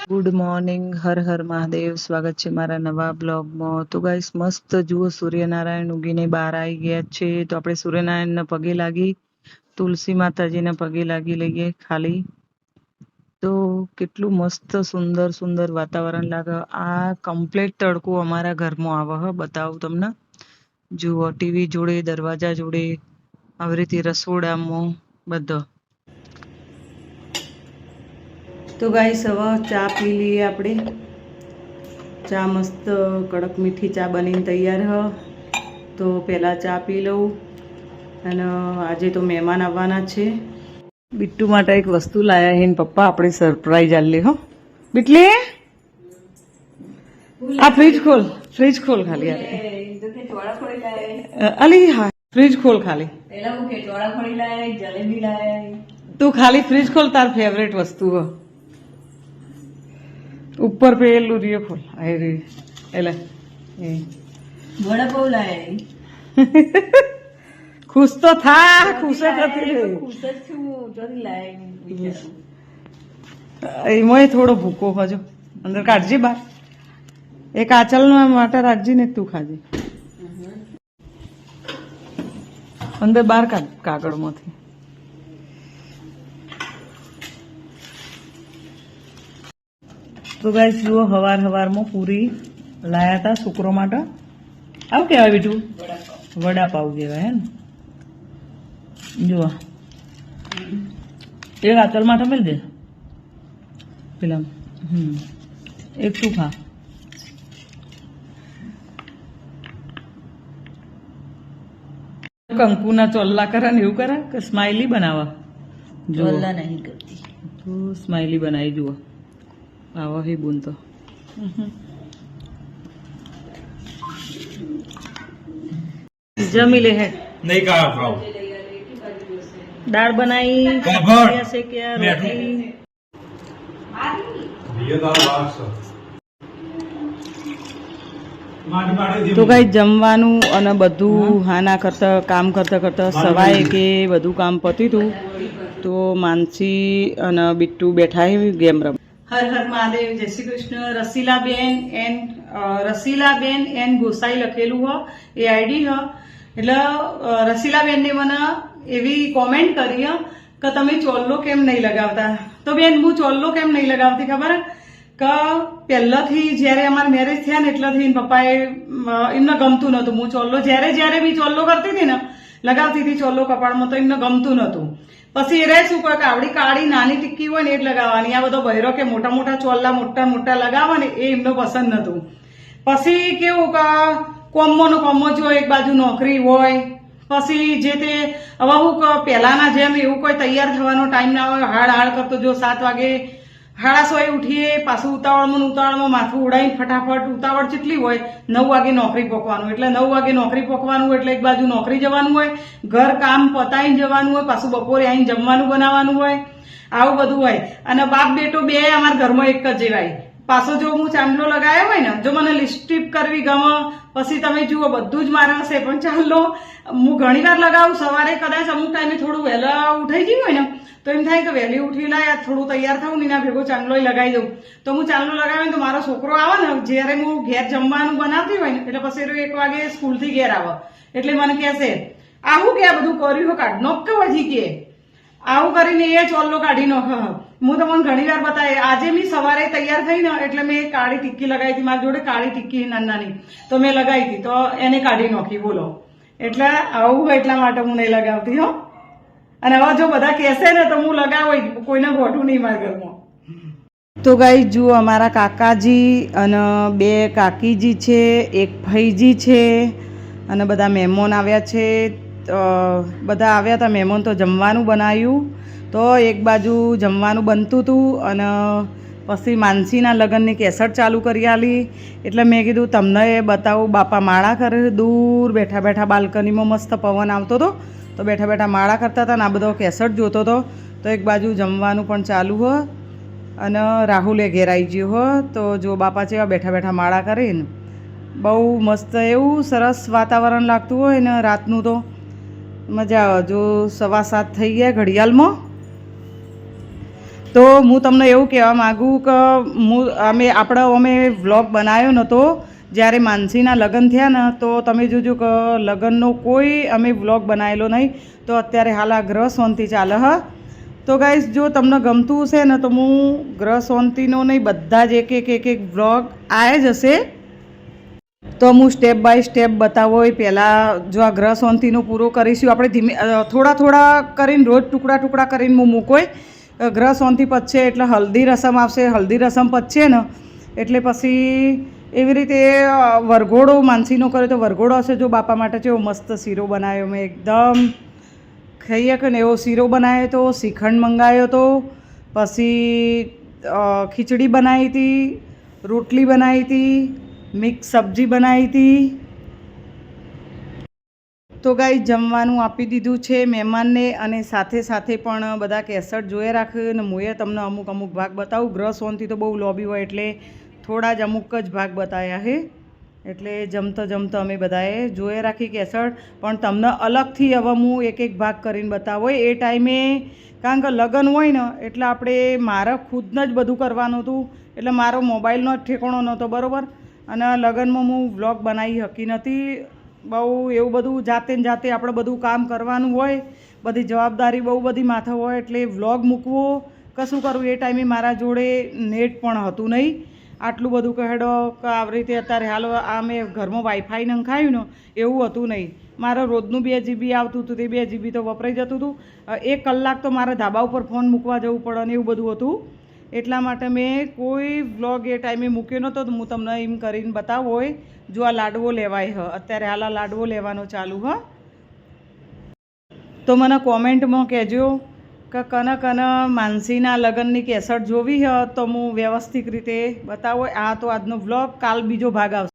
Good morning, Har Har Mahadev. સ્વાગત છે મારા નવા બ્લોગમાં. તો ગાઈસ મસ્ત જુઓ, સૂર્યનારાયણ ઉગીને બહાર આવી ગયા છે. તો આપણે સૂર્યનારાયણના પગે લાગી, તુલસી માતાજીના પગે લાગી લઈએ ખાલી. તો કેટલું મસ્ત સુંદર સુંદર વાતાવરણ લાગે. આ કમ્પ્લીટ તડકો અમારા ઘરમાં આવે હ, બતાવું તમને. જુઓ, ટીવી જોડે, દરવાજા જોડે, આવી રીતે રસોડામાં બધો. તો ગાઈસ હવે ચા પી લઈએ આપણે. ચા મસ્ત કડક મીઠી ચા બનીને તૈયાર હ. તો પહેલાં ચા પી લઉં. અને આજે તો મહેમાન આવવાના છે. બિટ્ટુ માટે એક વસ્તુ લાયા હે ને પપ્પા, આપણે સરપ્રાઈઝ આલે હો. બિટલી, આ ફ્રીજ ખોલ, ફ્રીજ ખોલ ખાલી. અલી હા, ફ્રીજ ખોલ ખાલી. તું ખાલી ફ્રીજ ખોલ, તાર ફેવરેટ વસ્તુ હ. ઉપર પેલું રીયો ખોલ. આઈ રી એટલે વડાપાવ લાય. ખુશ તો થા, ખુશ જ હતી રે. ખુશ જ છું, જરી લાય. એમાંય થોડો ભૂકો હજો અંદર કાઢજે બાર. એક આચલનો માટે રાખજે ને તું ખાજે. અંદર બહાર કાઢ કાગળમાંથી. તો ગાઈસ જુઓ, હવારમાં પૂરી લાયા હતા છોકરો માટે. આવું કહેવાય બીજું? વડાપાવ કહેવાય હે ને. જુઓ, એક આચલ માટે મેળ દે પેલા. એક તું ખા. કંકુના ચોલ્લા કરે ને એવું કરે કે સ્માઈલી બનાવા? ચોલ્લા નહીં કરતી, તો સ્માઈલી બનાવી જુઓ. આવો હે બૂન તો. જમી લે હે. નહીં કા ખાવ. દાળ બનાવી, શેક્યા, રોટલી. તો કઈ જમવાનું અને બધું હાના કરતા કામ કરતા સવાય કે બધું કામ પત્યું હતું. તો માનસી અને બિટ્ટુ બેઠા હે ગેમ રમ. હર હર મહાદેવ, જય શ્રી કૃષ્ણ. રસીલાબેન એન ગોસાઈ લખેલું હ, એ આઈડી હ. એટલે રસીલાબેનને મને એવી કોમેન્ટ કરી કે તમે ચોલ્લો કેમ નહીં લગાવતા. તો બેન, હું ચોલ્લો કેમ નહીં લગાવતી ખબર કે પહેલાથી જ્યારે અમારા મેરેજ થયા ને એટલાથી પપ્પાએ એમને ગમતું નહોતું. હું ચોલ્લો જ્યારે બી ચોલ્લો કરતી હતી ને, લગાવતી હતી ચોલ્લો કપાળમાં, તો એમને ગમતું નહોતું. પછી એ રહે શું કહે કે આવડી કાળી નાની ટિક્કી હોય ને એ જ લગાવવાની. આ બધો બહેરો કે મોટા મોટા ચોલ્લા મોટા લગાવવા ને એ એમનો પસંદ નહોતું. પછી કેવું કે કોમો જો એક બાજુ નોકરી હોય, પછી જે તે હવે હું પહેલાના જેમ એવું કોઈ તૈયાર થવાનો ટાઈમ ના હોય. હાડ કરતો જો 7 વાગે 6:30 ઉઠીએ, પાછું ઉતાવળમાં માથું ઉડાઈને ફટાફટ ઉતાવળ કેટલી હોય, 9 વાગે નોકરી પહોંચવાનું. એટલે 9 વાગે નોકરી પહોંચવાનું એટલે એક બાજુ નોકરી જવાનું હોય, ઘર કામ પતાઈને જવાનું હોય, પાછું બપોરે આવીને જમવાનું બનાવવાનું હોય, આવું બધું હોય. અને બાપ બેટો બે અમારા ઘરમાં એક જ જેવાય. પાછો જો હું ચાંદલો લગાવ્યો હોય ને, જો મને લિપસ્ટિક કરવી ગમે, પછી તમે જુઓ બધું જ મારા હશે, પણ ચાંદલો હું ઘણી વાર લગાવું. સવારે કદાચ અમુક ટાઈમે થોડું વહેલા ઉઠાઈ ગયું હોય ને, તો એમ થાય કે વહેલી ઉઠી લાય થોડું તૈયાર થવું ને એના ભેગો ચાંદલો લગાવી દઉં. તો હું ચાંદલો લગાવીને તો મારો છોકરો આવે ને, જ્યારે હું ઘેર જમવાનું બનાવતી હોય ને, એટલે પછી 1 વાગે સ્કૂલથી ઘેર આવે એટલે મને કહેશે, આવું કે આ બધું કર્યું કાઢ નોક વધી કે આવું કરીને એ ચોલ્લો કાઢી નાખે. હું તમને ઘણી વાર બતાવી. આજે મેં સવારે તૈયાર થઈ ને એટલે મેં કાળી ટિક્કી લગાવી હતી. મારી જોડે કાળી ટિક્કી નાની તો મેં લગાવી હતી, તો એને કાઢી નાખી. બોલો, એટલે આવું હોય એટલા માટે હું નહીં લગાવતી હો. અને હવે જો બધા કહેશે ને તો હું લગાવું, કોઈને ગોઠું નહીં મારા ઘરમાં. તો ગાઈ જુઓ, અમારા કાકાજી અને 2 કાકીજી છે, એક ભાઈજી છે, અને બધા મહેમાન આવ્યા છે. બધા આવ્યા હતા મહેમાન, તો જમવાનું બનાવ્યું. તો એક બાજુ જમવાનું બનતું હતું અને પછી માનસીના લગ્નની કેસેટ ચાલુ કરી આલી. એટલે મેં કીધું તમને બતાવું. બાપા માળા કરે, દૂર બેઠા બાલ્કનીમાં મસ્ત પવન આવતો હતો, તો બેઠા માળા કરતા હતા ને આ બધો કેસેટ જોતો હતો. તો એક બાજુ જમવાનું પણ ચાલુ હો અને રાહુલે ઘેર આવી ગયો હો. તો જો બાપા જેવા બેઠા માળા કરીને બહુ મસ્ત એવું સરસ વાતાવરણ લાગતું હોય ને રાતનું, તો મજા આવે. જો 7:15 થઈ ગયા ઘડિયાળમાં. તો હું તમને એવું કહેવા માગું કે અમે વ્લોગ બનાવ્યો નહોતો જ્યારે માનસીના લગ્ન થયા ને, તો તમે જોજો કે લગ્નનો કોઈ અમે વ્લોગ બનાવેલો નહીં. તો અત્યારે હાલ આ ગ્રહ શાંતિ ચાલે હ. તો ગાઈસ, જો તમને ગમતું હશે ને તો હું ગ્રહ શાંતિનો નહીં, બધા જ એક વ્લોગ આવે જ હશે. તો હું સ્ટેપ બાય સ્ટેપ બતાવો. પહેલાં જો આ ગ્રહ શાંતિનો પૂરો કરીશું આપણે ધીમે થોડા કરીને રોજ ટુકડા કરીને હું મૂકોય. ગ્રહ શાંતિ પતશે એટલે હલ્દી રસમ આવશે. હલ્દી રસમ પતશે ને એટલે પછી એવી રીતે વરઘોડો માનસીનો કર્યો તો વરઘોડો હશે. જો બાપા માટે કેવો મસ્ત શીરો બનાવ્યો મેં, એકદમ ખાઈએ કે ને એવો શીરો બનાવ્યો હતો. શ્રીખંડ મંગાવ્યો હતો, પછી ખીચડી બનાવી હતી, રોટલી બનાવી હતી, મિક્સ સબ્જી બનાવી હતી. તો ગાઈ જમવાનું આપી દીધું છે મહેમાનને, અને સાથે પણ બધા કેસેટ જોઈ રાખ્યું. અને હું તમને અમુક ભાગ બતાવું. ગ્રહ શાંતિ તો બહુ લોબી હોય એટલે થોડા જ અમુક જ ભાગ બતાવ્યા છે. એટલે જમતા અમે બધાએ જોઈ રાખી કેસેટ. પણ તમને અલગથી હવે હું એક ભાગ કરીને બતાવો. એ ટાઈમે કારણ કે લગ્ન હોય ને એટલે મારે ખુદને જ બધું કરવાનું હતું. એટલે મારો મોબાઈલનો જ ઠેકાણો નહોતો, બરાબર. અને લગ્નમાં હું વ્લોગ બનાવી શકી નથી. બહુ એવું બધું જાતે આપણે બધું કામ કરવાનું હોય, બધી જવાબદારી બહુ બધી માથે હોય, એટલે વ્લોગ મૂકવો કશું કરવું એ ટાઈમે મારા જોડે નેટ પણ હતું નહીં. આટલું બધું કહેડો કે આવી રીતે અત્યારે હાલ આ મેં ઘરમાં વાઈફાઈ નંખાયું ને એવું હતું નહીં. મારે રોજનું 2 GB આવતું હતું, તે 2 GB તો વપરાઈ જતું હતું. 1 કલાક તો મારે ધાબા ઉપર ફોન મૂકવા જવું પડે ને એવું બધું હતું. એટલા માટે મેં કોઈ વ્લોગ એ ટાઈમે મૂક્યો નહોતો. તો હું તમને એમ કરીને બતાવો હોય. જો આ લાડવો લેવાય હ, અત્યારે હાલ આ લાડવો લેવાનો ચાલુ હ. તો મને કોમેન્ટમાં કહેજો કે કને માનસીના લગ્નની કેસેટ જોવી હ તો હું વ્યવસ્થિત રીતે બતાવો. આ તો આજનો વ્લોગ, કાલ બીજો ભાગ આવશે.